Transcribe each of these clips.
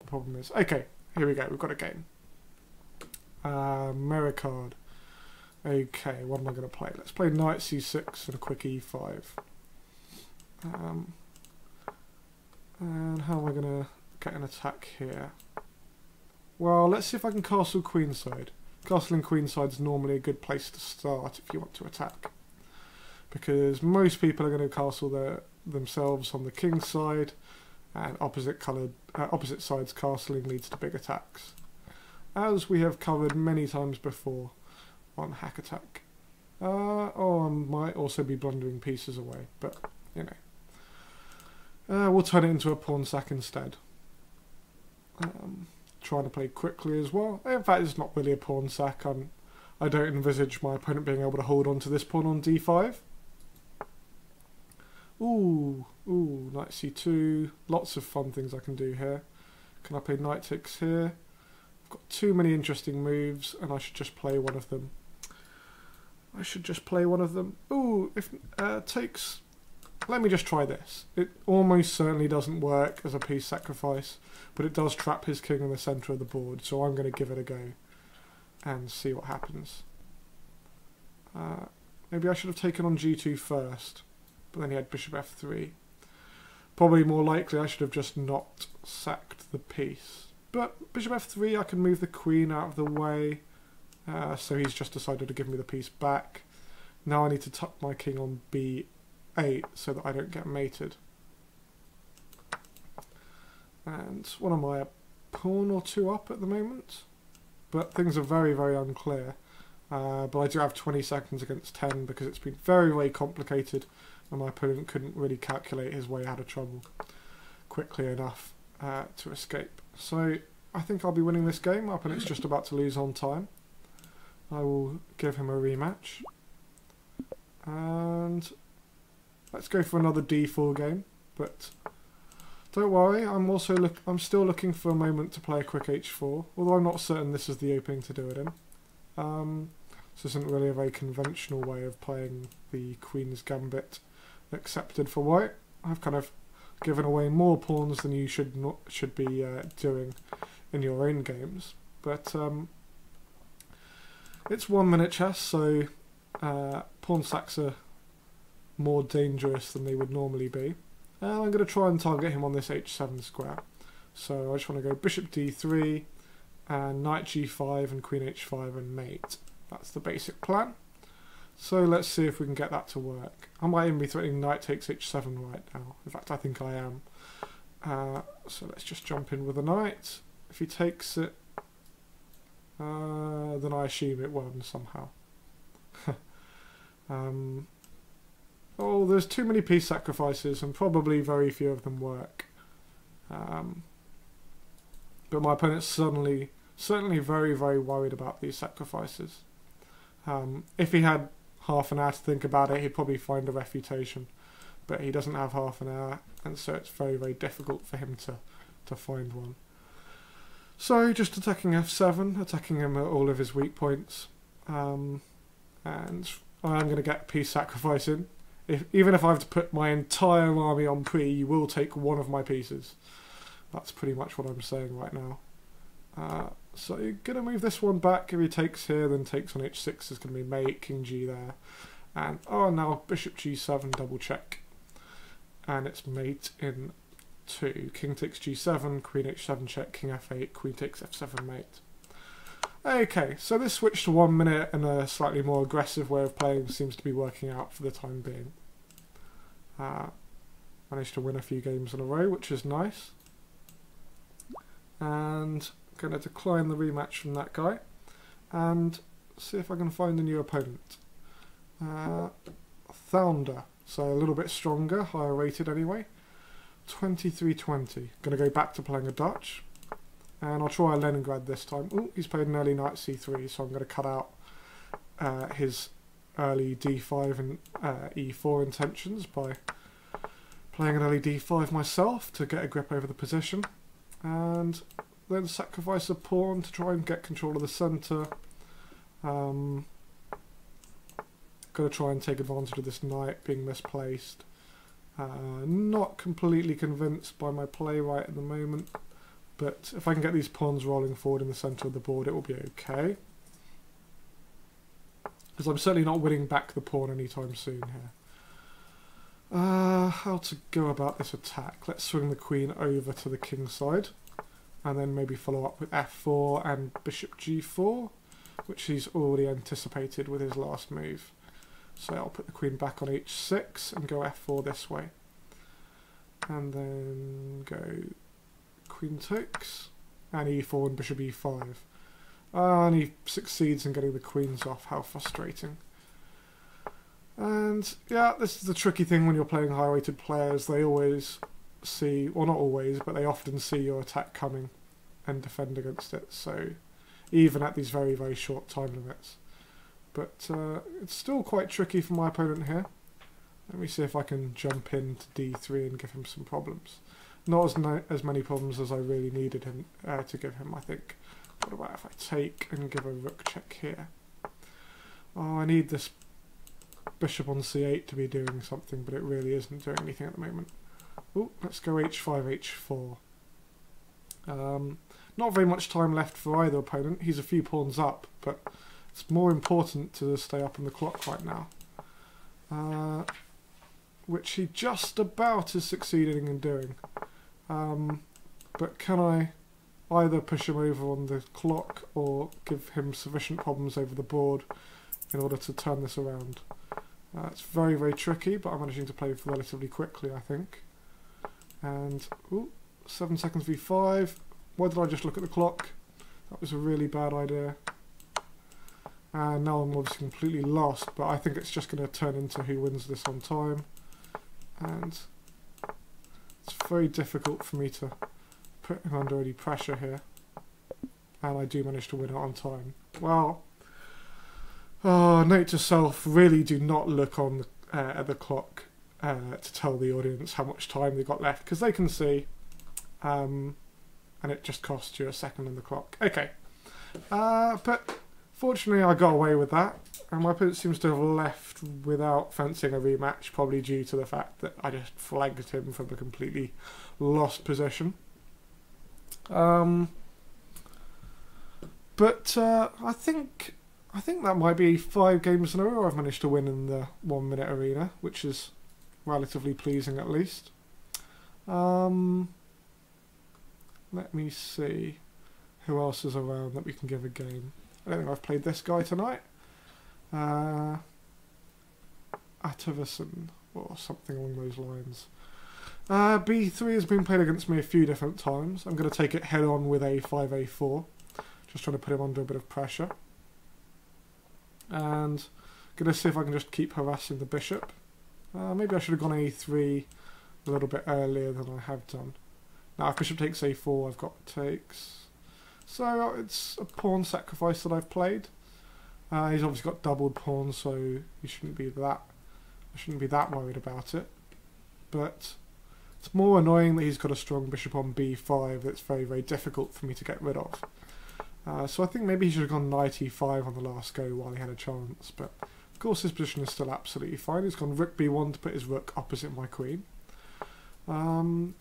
the problem is. Okay, here we go. We've got a game. Mirror card. Okay, what am I going to play? Let's play knight c6 and a quick e5. And how am I going to get an attack here? Well, let's see if I can castle queenside. Castling queenside is normally a good place to start if you want to attack, because most people are going to castle themselves on the king's side, and opposite sides castling leads to big attacks, as we have covered many times before on Hack Attack. Or I might also be blundering pieces away, but you know. We'll turn it into a pawn sack instead. Trying to play quickly as well. In fact, it's not really a pawn sack. I don't envisage my opponent being able to hold on to this pawn on d5. Ooh, knight c2. Lots of fun things I can do here. Can I play knight takes here? I've got too many interesting moves, and I should just play one of them. Ooh, if takes... Let me just try this. It almost certainly doesn't work as a piece sacrifice, but it does trap his king in the centre of the board, so I'm going to give it a go and see what happens. Maybe I should have taken on g2 first, but then he had bishop f3. Probably more likely I should have just not sacked the piece. But bishop f3, I can move the queen out of the way, so he's just decided to give me the piece back. Now I need to tuck my king on b8 so that I don't get mated. And what am I, a pawn or two up at the moment? But things are very, very unclear. But I do have 20 seconds against 10 because it's been very, very complicated and my opponent couldn't really calculate his way out of trouble quickly enough to escape. So I think I'll be winning this game. My opponent's just about to lose on time. I will give him a rematch. And let's go for another d4 game, but don't worry, I'm still looking for a moment to play a quick h4, although I'm not certain this is the opening to do it in. This isn't really a very conventional way of playing the Queen's Gambit accepted for white. I've kind of given away more pawns than you should be doing in your own games, but it's 1 minute chess, so pawn sacks are more dangerous than they would normally be. And I'm going to try and target him on this h7 square. So I just want to go bishop d3 and knight g5 and queen h5 and mate. That's the basic plan. So let's see if we can get that to work. I might even be threatening knight takes h7 right now. In fact, I think I am. So let's just jump in with a knight. If he takes it, then I assume it won somehow. Oh, there's too many piece sacrifices and probably very few of them work. But my opponent's certainly very, very worried about these sacrifices. If he had half an hour to think about it, he'd probably find a refutation. But he doesn't have half an hour, and so it's very, very difficult for him to find one. So just attacking f7, attacking him at all of his weak points. And I'm going to get piece sacrifice in. Even if I have to put my entire army on pre, you will take one of my pieces. That's pretty much what I'm saying right now. So you're going to move this one back. If he takes here, then takes on h6 is going to be mate, king g there. And now bishop g7, double check. And it's mate in 2. King takes g7, queen h7 check, king f8, queen takes f7 mate. Okay, so this switch to 1 minute and a slightly more aggressive way of playing seems to be working out for the time being. Managed to win a few games in a row, which is nice. And I'm going to decline the rematch from that guy and see if I can find a new opponent. Thunder, so a little bit stronger, higher rated anyway. 23-20. Going to go back to playing a Dutch. And I'll try a Leningrad this time. Ooh, he's played an early knight c3, so I'm going to cut out his early d5 and e4 intentions by playing an early d5 myself to get a grip over the position. And then sacrifice a pawn to try and get control of the centre. Going to try and take advantage of this knight being misplaced. Not completely convinced by my play right at the moment. But if I can get these pawns rolling forward in the centre of the board, it will be okay. Because I'm certainly not winning back the pawn anytime soon here. How to go about this attack? Let's swing the queen over to the king side. And then maybe follow up with f4 and bishop g4, which he's already anticipated with his last move. So I'll put the queen back on h6 and go f4 this way. And then go queen takes, and e4 and bishop e5. And he succeeds in getting the queens off. How frustrating. And yeah, this is the tricky thing when you're playing high-rated players. They always see, well not always, but they often see your attack coming and defend against it. So even at these very, very short time limits. But it's still quite tricky for my opponent here. Let me see if I can jump into d3 and give him some problems. Not as many problems as I really needed him to give him, I think. What about if I take and give a rook check here? Oh, I need this bishop on c8 to be doing something, but it really isn't doing anything at the moment. Ooh, let's go h5, h4. Not very much time left for either opponent. He's a few pawns up, but it's more important to stay up on the clock right now. Which he just about is succeeding in doing. But can I either push him over on the clock or give him sufficient problems over the board in order to turn this around? It's very, very tricky, but I'm managing to play relatively quickly, I think. And, ooh, 7 seconds v5. Why did I just look at the clock? That was a really bad idea. And now I'm obviously completely lost, but I think it's just going to turn into who wins this on time. And it's very difficult for me to put him under any pressure here. And I do manage to win it on time. Well, note to self, really do not look on at the clock to tell the audience how much time they've got left, because they can see, and it just costs you a second on the clock. Okay, but fortunately I got away with that, and my opponent seems to have left without fancying a rematch, probably due to the fact that I just flagged him from a completely lost position. But I think that might be 5 games in a row I've managed to win in the 1 minute arena, which is relatively pleasing at least. Let me see who else is around that we can give a game. I don't think I've played this guy tonight. Ataverson or something along those lines. B3 has been played against me a few different times. I'm going to take it head on with a5, a4. Just trying to put him under a bit of pressure. And going to see if I can just keep harassing the bishop. Maybe I should have gone a3 a little bit earlier than I have done. Now if bishop takes a4, I've got takes. So it's a pawn sacrifice that I've played. He's obviously got doubled pawns, so he shouldn't be that. I shouldn't be that worried about it. But it's more annoying that he's got a strong bishop on b5 that's very, very difficult for me to get rid of. So I think maybe he should have gone knight e5 on the last go while he had a chance, but of course his position is still absolutely fine. He's gone rook b1 to put his rook opposite my queen. So I'm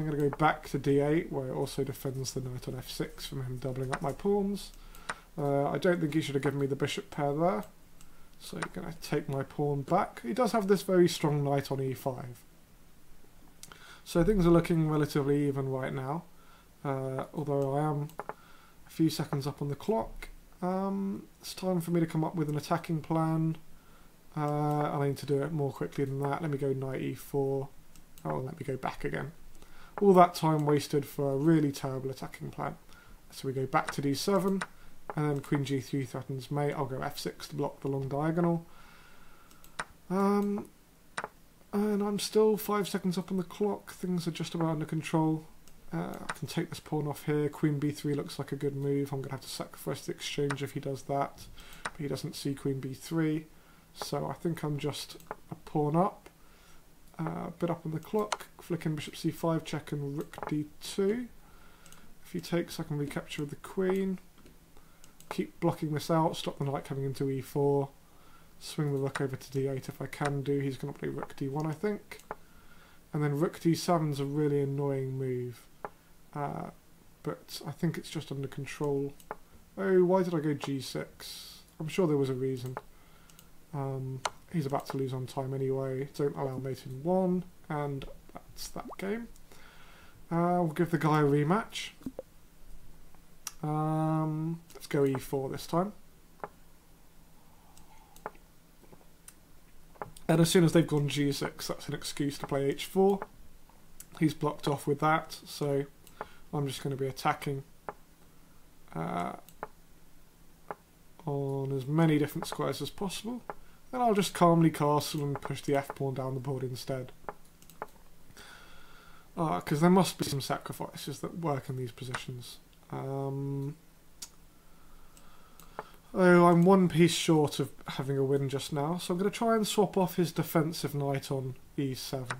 going to go back to d8, where it also defends the knight on f6 from him doubling up my pawns. I don't think he should have given me the bishop pair there, so I'm going to take my pawn back. He does have this very strong knight on e5. So things are looking relatively even right now, although I am a few seconds up on the clock. It's time for me to come up with an attacking plan. I need to do it more quickly than that. Let me go knight e4. Oh, let me go back again. All that time wasted for a really terrible attacking plan. So we go back to d7, and then queen g3 threatens mate. I'll go f6 to block the long diagonal. And I'm still 5 seconds up on the clock. Things are just about under control. I can take this pawn off here. Queen b3 looks like a good move. I'm going to have to sacrifice the exchange if he does that. But he doesn't see queen b3. So I think I'm just a pawn up. A bit up on the clock. Flicking bishop c5 check and rook d2. If he takes, I can recapture the queen. Keep blocking this out. Stop the knight coming into e4. Swing the rook over to d8 if I can do. He's going to play rook d1, I think. And then rook d7 is a really annoying move. but I think it's just under control. Oh, why did I go g6? I'm sure there was a reason. He's about to lose on time anyway. Don't allow mate in 1, and that's that game. We'll give the guy a rematch. Let's go e4 this time. And as soon as they've gone g6, that's an excuse to play h4. He's blocked off with that, so I'm just going to be attacking on as many different squares as possible. Then I'll just calmly castle and push the f-pawn down the board instead. Because there must be some sacrifices that work in these positions. Oh, I'm one piece short of having a win just now, so I'm going to try and swap off his defensive knight on e7.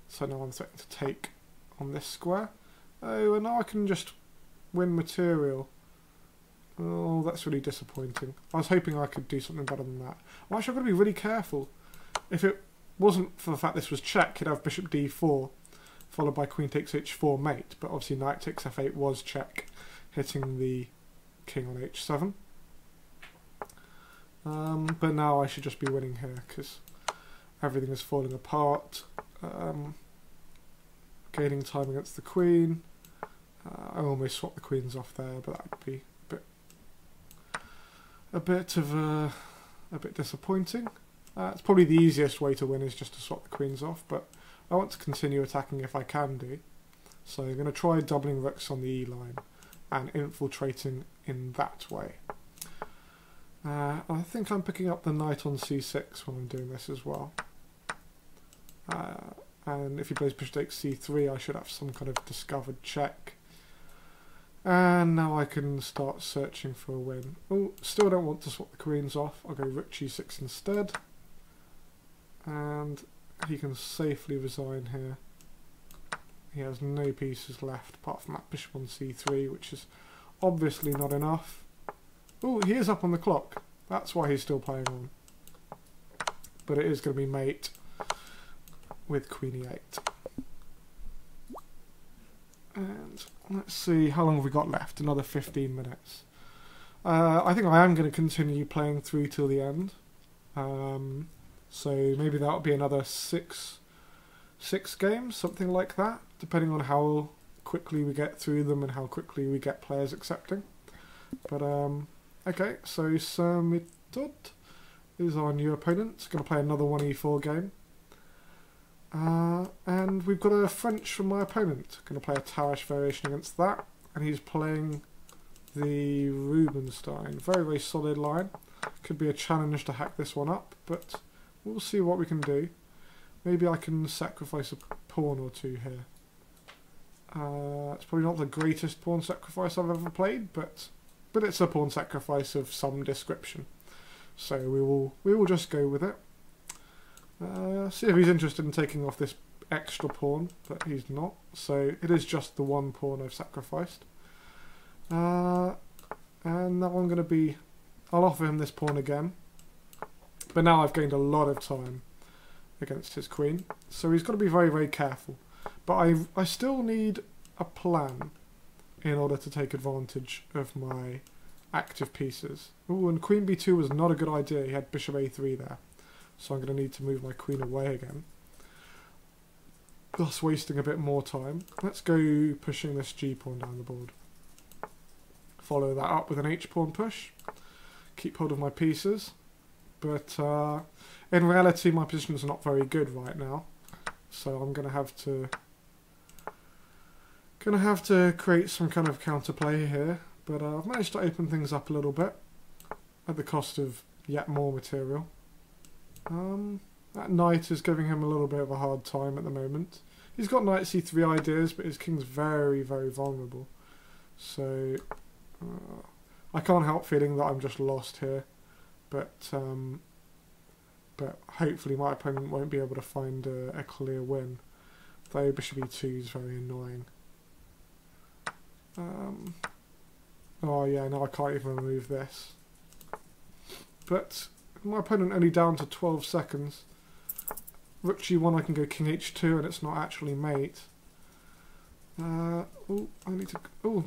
So now I'm threatening to take on this square. Oh, and now I can just win material. Oh, that's really disappointing. I was hoping I could do something better than that. Well, actually, I've got to be really careful. If it wasn't for the fact this was check, he'd have bishop d4, followed by queen takes h4 mate, but obviously knight takes f8 was check, hitting the king on h7. But now I should just be winning here, because everything is falling apart. Gaining time against the queen. I almost swapped the queens off there, but that would be a bit disappointing. It's probably the easiest way to win is just to swap the queens off, but I want to continue attacking if I can do. So I'm going to try doubling rooks on the E line and infiltrating in that way. I think I'm picking up the knight on c6 when I'm doing this as well. And if he plays bishop takes c3, I should have some kind of discovered check. And now I can start searching for a win. Oh, still don't want to swap the queens off. I'll go rook g6 instead. And he can safely resign here. He has no pieces left apart from that bishop on c3, which is obviously not enough. Oh, he is up on the clock. That's why he's still playing on. But it is going to be mate with queen e8. And let's see, how long have we got left? Another 15 minutes. I think I am going to continue playing through till the end. So maybe that'll be another six games, something like that, depending on how quickly we get through them and how quickly we get players accepting. But okay, so Samitod is our new opponent. Going to play another 1e4 game. And we've got a French from my opponent. Going to play a Tarash variation against that. And he's playing the Rubinstein. Very, very solid line. Could be a challenge to hack this one up, but we'll see what we can do. Maybe I can sacrifice a pawn or two here. It's probably not the greatest pawn sacrifice I've ever played, but it's a pawn sacrifice of some description. So we will just go with it. See if he's interested in taking off this extra pawn, but he's not. So it is just the one pawn I've sacrificed. And now I'm going to be... I'll offer him this pawn again. But now I've gained a lot of time against his queen. So he's got to be very, very careful. But I still need a plan in order to take advantage of my active pieces. Ooh, and queen b2 was not a good idea. He had bishop a3 there. So I'm going to need to move my queen away again. Thus wasting a bit more time. Let's go pushing this g-pawn down the board. Follow that up with an h-pawn push. Keep hold of my pieces. But in reality my position is not very good right now. So I'm going to have to create some kind of counterplay here. But I've managed to open things up a little bit. At the cost of yet more material. That knight is giving him a little bit of a hard time at the moment. He's got knight c3 ideas, but his king's very, very vulnerable. So I can't help feeling that I'm just lost here. But hopefully my opponent won't be able to find a clear win. Though bishop e2 is very annoying. Oh yeah, no, I can't even remove this. But my opponent only down to 12 seconds. Rook g1 I can go king h2 and it's not actually mate. Oh, I need to. Oh,